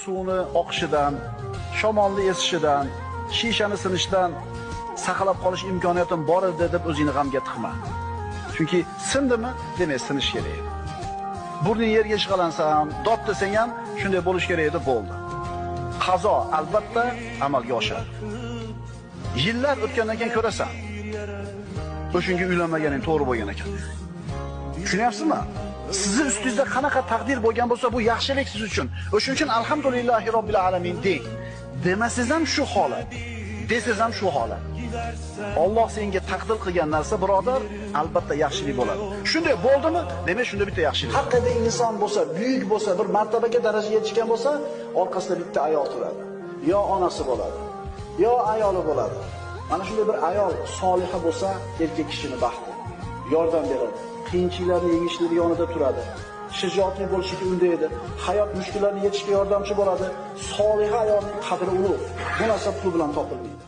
suvni oqishidan, shamolni esishidan, shishani sinishidan saqlab qolish imkoniyatim bor edi deb o'zingni g'amga tiqma. Chunki sindimi, demak sinish kerak. Burning yerga ishg'alansa ham, dod desang ham shunday bo'lish kerak edi, bo'ldi. Qazo albatta amalga oshadi. Yillar o'tgandan keyin ko'rasan. O'shunga uylanmaganing to'g'ri bo'lgan ekan. Tushunyapsizmi? Sizni ustingizda qanaqa taqdir bo'lgan bo'lsa, bu yaxshilik siz uchun. O'shuning uchun alhamdulillahi robbil alamin deng. Demasangiz ham shu holat. Desiz ham shu holat. Alloh senga taqdir qilgan narsa, birodar, albatta yaxshilik bo'ladi. Shunday bo'ldimi? Demak, shunda bitta yaxshilik. Haqiqiy inson bo'lsa, buyuk bo'lsa, bir martabaga darajaga yetishgan bo'lsa, orqasida bitta ayol turadi. Yo onasi bo'ladi, yo ayoli bo'ladi. Mana shunday bir ayol soliha bo'lsa, erkak kishini baxti, yordam beradi. Qiyinchiliklarni yengishlik yonida turadi. Shijoatli bo'lishiga undaydi. Hayot mushkullarini yechishga yordamchi bo'ladi. Soliha ayolning qadri ulug'. Bu narsa pul bilan topilmaydi.